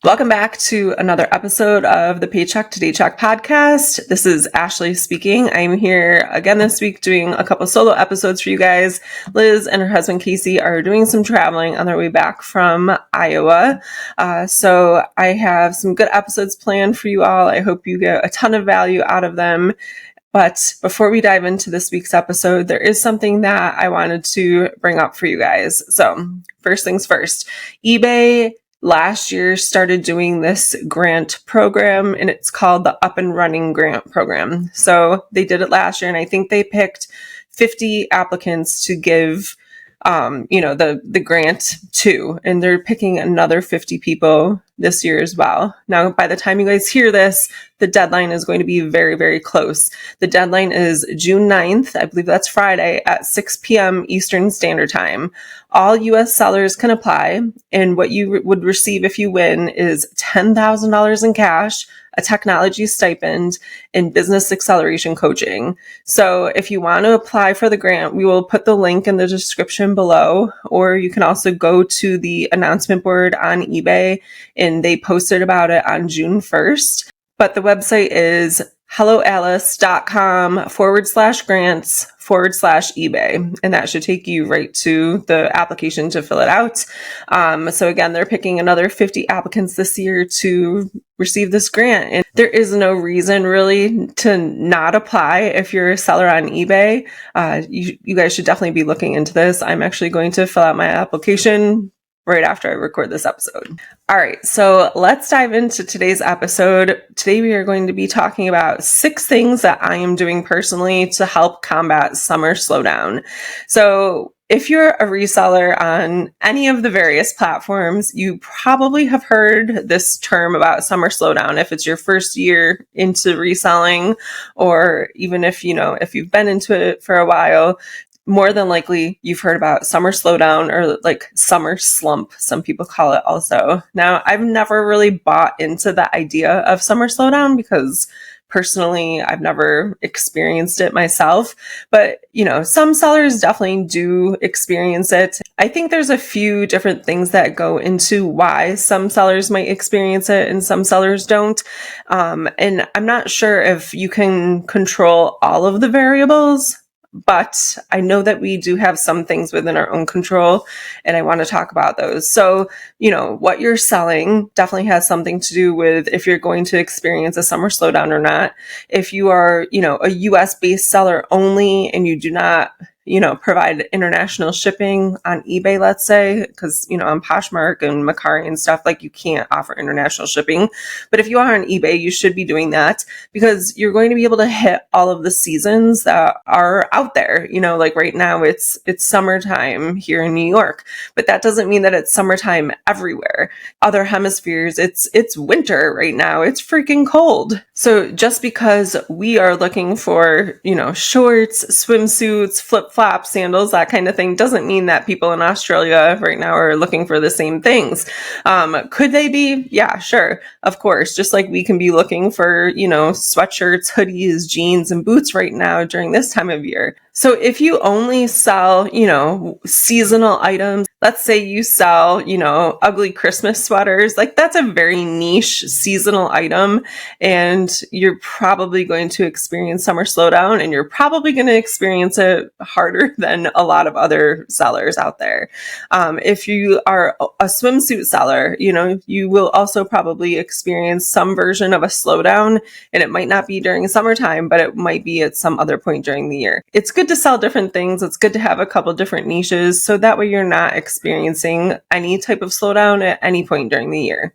Welcome back to another episode of the Paycheck to Daycheck podcast. This is Ashley speaking. I'm here again this week doing a couple solo episodes for you guys. Liz and her husband Casey are doing some traveling on their way back from Iowa. So I have some good episodes planned for you all. I hope you get a ton of value out of them. But before we dive into this week's episode, there is something that I wanted to bring up for you guys. So first things first, eBay last year started doing this grant program, and it's called the Up and Running Grant Program. So they did it last year, and I think they picked 50 applicants to give the grant to, and they're picking another 50 people this year as well. Now, by the time you guys hear this, the deadline is going to be very, very close. The deadline is June 9th. I believe that's Friday at 6 p.m. Eastern Standard Time. All U.S. sellers can apply, and what you would receive if you win is $10,000 in cash, a technology stipend, and business acceleration coaching. So if you want to apply for the grant, we will put the link in the description below, or you can also go to the announcement board on eBay, and they posted about it on June 1st. But the website is helloalice.com/grants/eBay. And that should take you right to the application to fill it out. So again, they're picking another 50 applicants this year to receive this grant. And there is no reason really to not apply if you're a seller on eBay. You guys should definitely be looking into this. I'm actually going to fill out my application right after I record this episode. All right, so let's dive into today's episode. Today we are going to be talking about 6 things that I am doing personally to help combat summer slowdown. So if you're a reseller on any of the various platforms, you probably have heard this term about summer slowdown if it's your first year into reselling, or even if you've been into it for a while. More than likely, you've heard about summer slowdown, or like summer slump, some people call it also. Now, I've never really bought into the idea of summer slowdown because personally, I've never experienced it myself. But, some sellers definitely do experience it. I think there's a few different things that go into why some sellers might experience it and some sellers don't. And I'm not sure if you can control all of the variables, but I know that we do have some things within our own control, and I want to talk about those. So, what you're selling definitely has something to do with if you're going to experience a summer slowdown or not. If you are, a US-based seller only and you do not provide international shipping on eBay, let's say, because, on Poshmark and Mercari and stuff, like you can't offer international shipping. But if you are on eBay, you should be doing that because you're going to be able to hit all of the seasons that are out there. Like right now it's summertime here in New York, but that doesn't mean that it's summertime everywhere. Other hemispheres, it's winter right now. It's freaking cold. So just because we are looking for, shorts, swimsuits, flip-flops, sandals, that kind of thing, doesn't mean that people in Australia right now are looking for the same things. Could they be? Yeah, sure. Of course. Just like we can be looking for, sweatshirts, hoodies, jeans, and boots right now during this time of year. So if you only sell, seasonal items, let's say you sell, ugly Christmas sweaters, like that's a very niche seasonal item, and you're probably going to experience summer slowdown, and you're probably going to experience it harder than a lot of other sellers out there. If you are a swimsuit seller, you will also probably experience some version of a slowdown, and it might not be during summertime, but it might be at some other point during the year. It's good to sell different things. It's good to have a couple different niches, so that way you're not experiencing any type of slowdown at any point during the year.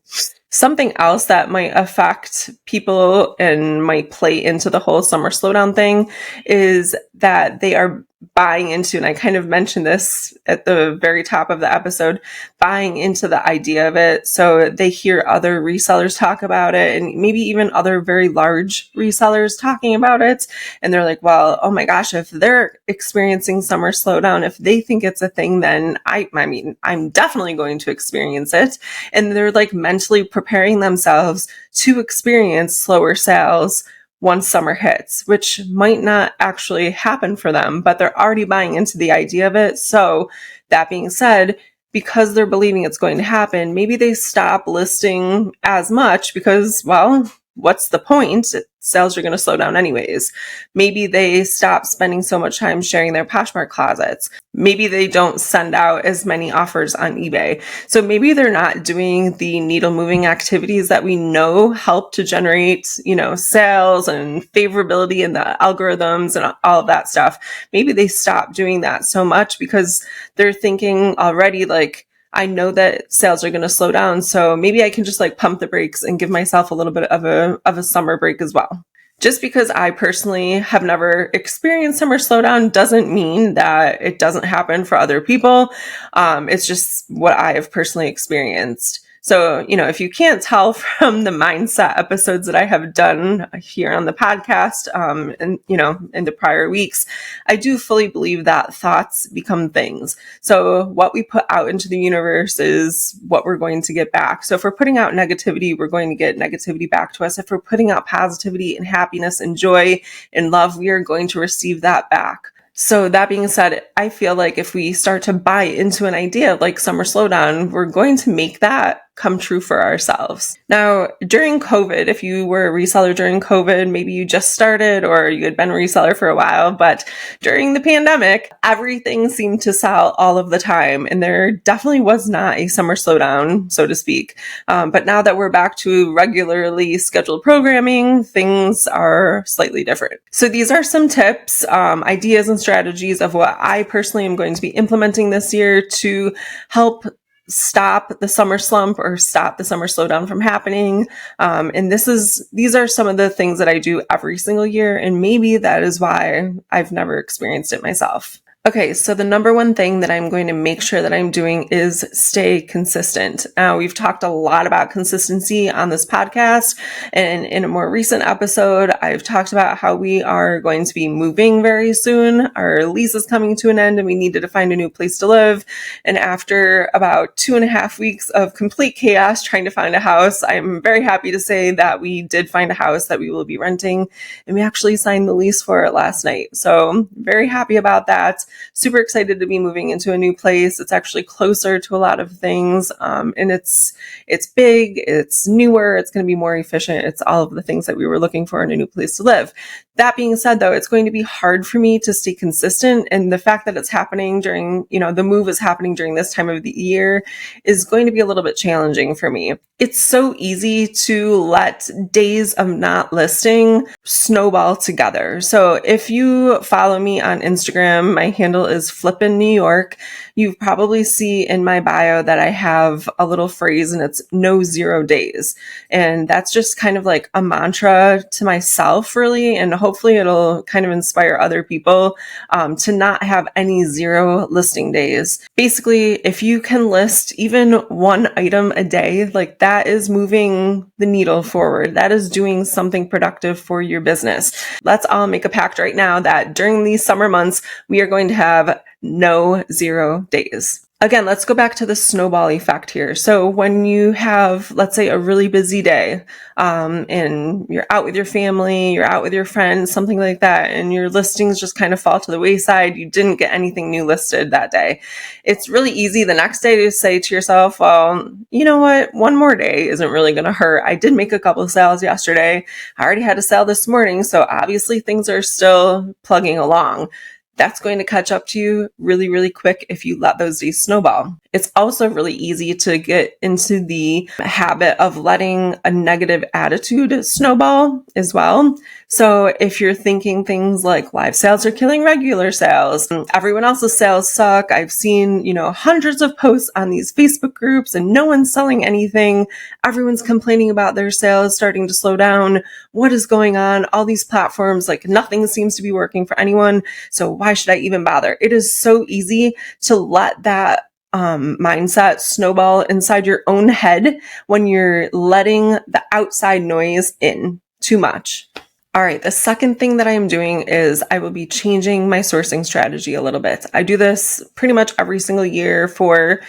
Something else that might affect people and might play into the whole summer slowdown thing is that they are buying into, and I kind of mentioned this at the very top of the episode, buying into the idea of it. So they hear other resellers talk about it, and maybe even other very large resellers talking about it. And they're like, well, oh my gosh, if they're experiencing summer slowdown, if they think it's a thing, then I'm definitely going to experience it. And they're like mentally preparing themselves to experience slower sales once summer hits, which might not actually happen for them, but they're already buying into the idea of it. So that being said, because they're believing it's going to happen, maybe they stop listing as much because, well, what's the point? Sales are going to slow down anyways. Maybe they stop spending so much time sharing their Poshmark closets. Maybe they don't send out as many offers on eBay. So maybe they're not doing the needle moving activities that we know help to generate, sales and favorability in the algorithms and all of that stuff. Maybe they stop doing that so much because they're thinking already like, I know that sales are going to slow down, so maybe I can just like pump the brakes and give myself a little bit of a summer break as well. Just because I personally have never experienced summer slowdown doesn't mean that it doesn't happen for other people. It's just what I have personally experienced. So, if you can't tell from the mindset episodes that I have done here on the podcast, and, in the prior weeks, I do fully believe that thoughts become things. So what we put out into the universe is what we're going to get back. So if we're putting out negativity, we're going to get negativity back to us. If we're putting out positivity and happiness and joy and love, we are going to receive that back. So that being said, I feel like if we start to buy into an idea like summer slowdown, we're going to make that come true for ourselves. Now, during COVID, if you were a reseller during COVID, maybe you just started or you had been a reseller for a while, but during the pandemic, everything seemed to sell all of the time. And there definitely was not a summer slowdown, so to speak. But now that we're back to regularly scheduled programming, things are slightly different. So these are some tips, ideas and strategies of what I personally am going to be implementing this year to help stop the summer slump or stop the summer slowdown from happening. And these are some of the things that I do every single year. And maybe that is why I've never experienced it myself. Okay, so the number one thing that I'm going to make sure that I'm doing is stay consistent. Now, we've talked a lot about consistency on this podcast, and in a more recent episode, I've talked about how we are going to be moving very soon. Our lease is coming to an end and we needed to find a new place to live. And after about 2.5 weeks of complete chaos trying to find a house, I'm very happy to say that we did find a house that we will be renting, and we actually signed the lease for it last night. So very happy about that. Super excited to be moving into a new place. It's actually closer to a lot of things. And it's big, it's newer, it's going to be more efficient. It's all of the things that we were looking for in a new place to live. That being said, though, it's going to be hard for me to stay consistent. And the fact that it's happening during, the move is happening during this time of the year is going to be a little bit challenging for me. It's so easy to let days of not listing snowball together. So if you follow me on Instagram, my handle is Flippin' New York. You probably see in my bio that I have a little phrase and it's no 0 days. And that's just kind of like a mantra to myself, really. And hopefully it'll kind of inspire other people to not have any 0 listing days. Basically, if you can list even one item a day, like that is moving the needle forward. That is doing something productive for your business. Let's all make a pact right now that during these summer months, we are going to have no 0 days. Again, let's go back to the snowball effect here. So when you have, let's say, a really busy day, and you're out with your family, you're out with your friends, something like that, and your listings just kind of fall to the wayside, you didn't get anything new listed that day. It's really easy the next day to say to yourself, well, you know what? One more day isn't really going to hurt. I did make a couple of sales yesterday. I already had a sale this morning. So obviously things are still plugging along. That's going to catch up to you really, really quick if you let those days snowball. It's also really easy to get into the habit of letting a negative attitude snowball as well. So if you're thinking things like live sales are killing regular sales, everyone else's sales suck. I've seen, hundreds of posts on these Facebook groups and no one's selling anything. Everyone's complaining about their sales starting to slow down. What is going on? All these platforms, like nothing seems to be working for anyone. So why should I even bother? It is so easy to let that mindset snowball inside your own head when you're letting the outside noise in too much. All right, the second thing that I am doing is I will be changing my sourcing strategy a little bit. I do this pretty much every single year for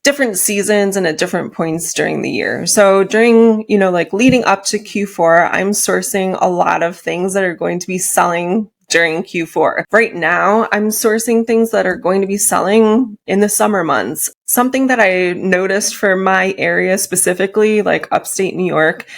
different seasons and at different points during the year. So during, leading up to Q4, I'm sourcing a lot of things that are going to be selling during Q4. Right now, I'm sourcing things that are going to be selling in the summer months. Something that I noticed for my area specifically, like upstate New York,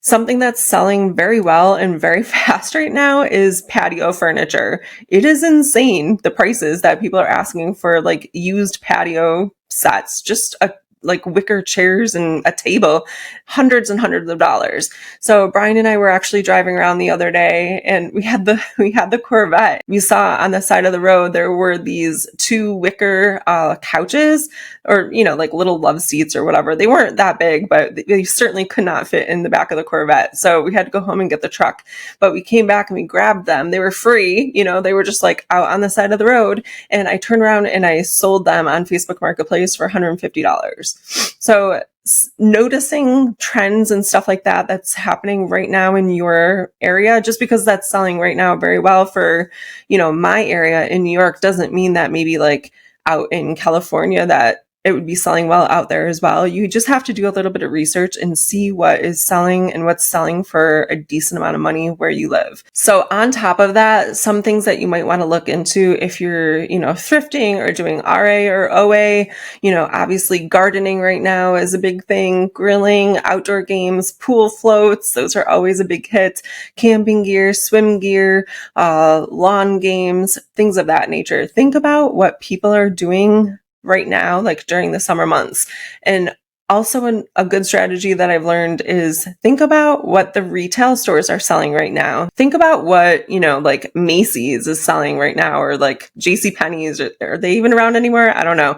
something that's selling very well and very fast right now is patio furniture. It is insane, the prices that people are asking for like used patio sets, just like wicker chairs and a table, hundreds and hundreds of dollars. So Brian and I were actually driving around the other day, and we had the Corvette. We saw on the side of the road there were these 2 wicker couches, or like little love seats or whatever. They weren't that big, but they certainly could not fit in the back of the Corvette. So we had to go home and get the truck. But we came back and we grabbed them. They were free. They were just like out on the side of the road. And I turned around and I sold them on Facebook Marketplace for $150. So noticing trends and stuff like that that's happening right now in your area, just because that's selling right now very well for, my area in New York, doesn't mean that maybe like out in California that it would be selling well out there as well. You just have to do a little bit of research and see what is selling and what's selling for a decent amount of money where you live. So on top of that, some things that you might want to look into if you're, thrifting or doing RA or OA, obviously gardening right now is a big thing, grilling, outdoor games, pool floats, those are always a big hit, camping gear, swim gear, lawn games, things of that nature. Think about what people are doing right now, like during the summer months. And also a good strategy that I've learned is think about what the retail stores are selling right now. Think about what, like Macy's is selling right now, or like JCPenney's, are they even around anymore? I don't know.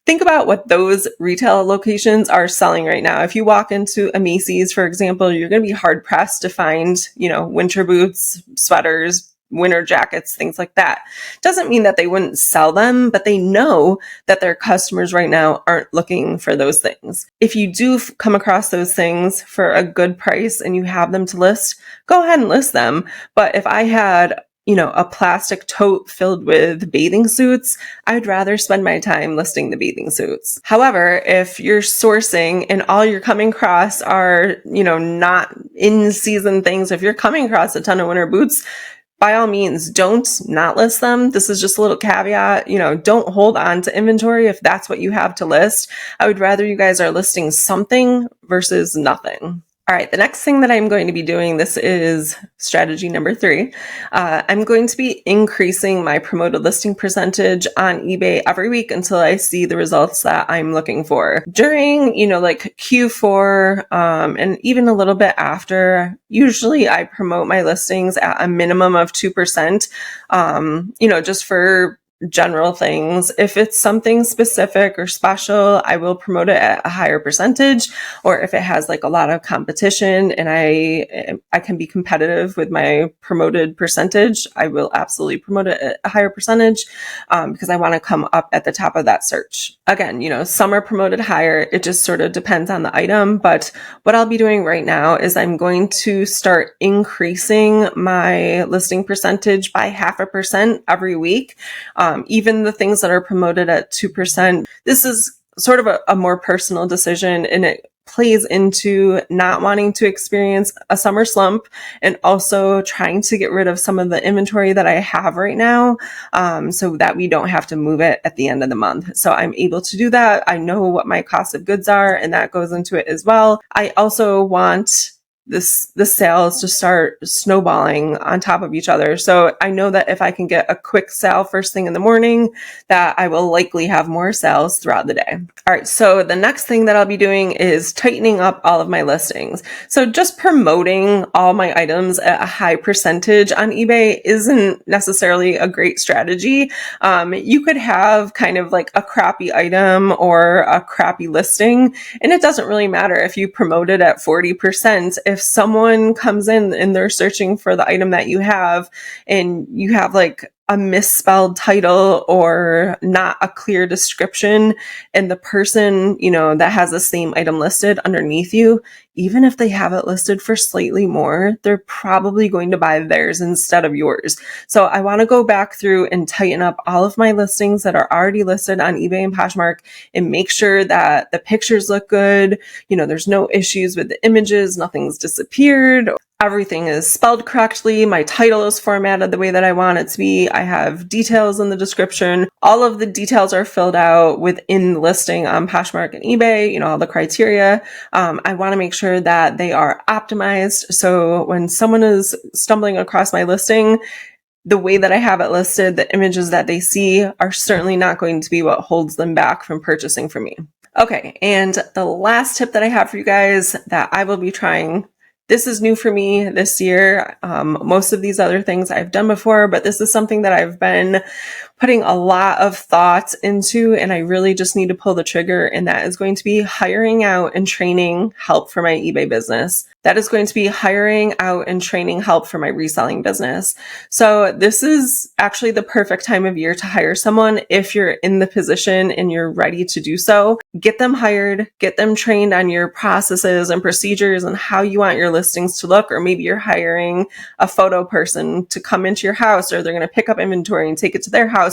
Think about what those retail locations are selling right now. If you walk into a Macy's, for example, you're going to be hard pressed to find, winter boots, sweaters, winter jackets, things like that. Doesn't mean that they wouldn't sell them, but they know that their customers right now aren't looking for those things. If you do come across those things for a good price and you have them to list, go ahead and list them. But if I had a plastic tote filled with bathing suits, I'd rather spend my time listing the bathing suits. However, if you're sourcing and all you're coming across are, not in season things, if you're coming across a ton of winter boots, by all means, don't not list them. This is just a little caveat. Don't hold on to inventory if that's what you have to list. I would rather you guys are listing something versus nothing. All right, the next thing that I'm going to be doing, this is strategy number 3. I'm going to be increasing my promoted listing percentage on eBay every week until I see the results that I'm looking for. During, like Q4, and even a little bit after, usually I promote my listings at a minimum of 2%, just for general things. If it's something specific or special, I will promote it at a higher percentage. Or if it has like a lot of competition and I can be competitive with my promoted percentage, I will absolutely promote it at a higher percentage, because I want to come up at the top of that search. Again, some are promoted higher. It just sort of depends on the item. But what I'll be doing right now is I'm going to start increasing my listing percentage by 0.5% every week. Even the things that are promoted at 2%, this is sort of a more personal decision, and it plays into not wanting to experience a summer slump and also trying to get rid of some of the inventory that I have right now, so that we don't have to move it at the end of the month. So I'm able to do that. I know what my cost of goods are, and that goes into it as well. I also want the sales to start snowballing on top of each other. So I know that if I can get a quick sale first thing in the morning, that I will likely have more sales throughout the day. All right. So the next thing that I'll be doing is tightening up all of my listings. So just promoting all my items at a high percentage on eBay isn't necessarily a great strategy. You could have kind of like a crappy item or a crappy listing, and it doesn't really matter if you promote it at 40%. If someone comes in and they're searching for the item that you have, and you have like a misspelled title or not a clear description, and the person, that has the same item listed underneath you, even if they have it listed for slightly more, they're probably going to buy theirs instead of yours. So I want to go back through and tighten up all of my listings that are already listed on eBay and Poshmark and make sure that the pictures look good. There's no issues with the images, nothing's disappeared. Everything is spelled correctly. My title is formatted the way that I want it to be. I have details in the description. All of the details are filled out within the listing on Poshmark and eBay, all the criteria. I want to make sure that they are optimized. So when someone is stumbling across my listing, the way that I have it listed, the images that they see are certainly not going to be what holds them back from purchasing from me. Okay, and the last tip that I have for you guys that I will be trying, this is new for me this year. Most of these other things I've done before, but this is something that I've been putting a lot of thought into, and I really just need to pull the trigger, and that is going to be hiring out and training help for my eBay business. That is going to be hiring out and training help for my reselling business. So this is actually the perfect time of year to hire someone if you're in the position and you're ready to do so. Get them hired, get them trained on your processes and procedures and how you want your listings to look, or maybe you're hiring a photo person to come into your house, or they're going to pick up inventory and take it to their house.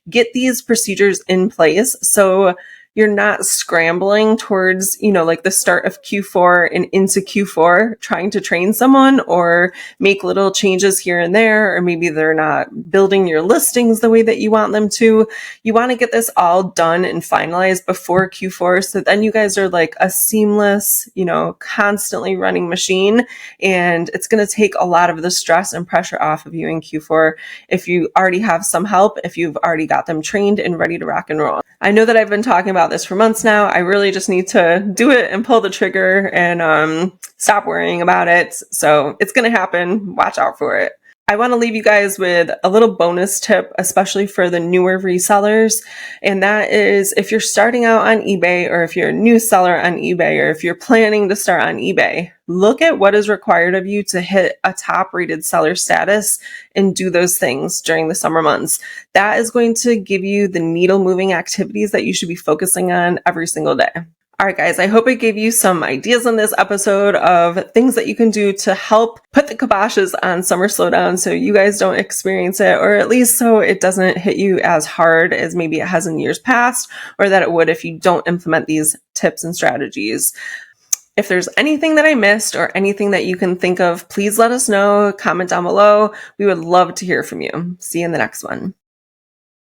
Get these procedures in place so you're not scrambling towards, like the start of Q4 and into Q4 trying to train someone or make little changes here and there, or maybe they're not building your listings the way that you want them to. You want to get this all done and finalized before Q4, so then you guys are like a seamless, constantly running machine, and it's going to take a lot of the stress and pressure off of you in Q4 if you already have some help, if you've already got them trained and ready to rock and roll. I know that I've been talking about this for months now. I really just need to do it and pull the trigger and stop worrying about it. So it's going to happen. Watch out for it. I want to leave you guys with a little bonus tip, especially for the newer resellers. And that is, if you're starting out on eBay, or if you're a new seller on eBay, or if you're planning to start on eBay, look at what is required of you to hit a top rated seller status and do those things during the summer months. That is going to give you the needle moving activities that you should be focusing on every single day. All right, guys, I hope I gave you some ideas in this episode of things that you can do to help put the kiboshes on summer slowdown so you guys don't experience it, or at least so it doesn't hit you as hard as maybe it has in years past, or that it would if you don't implement these tips and strategies. If there's anything that I missed or anything that you can think of, please let us know. Comment down below. We would love to hear from you. See you in the next one.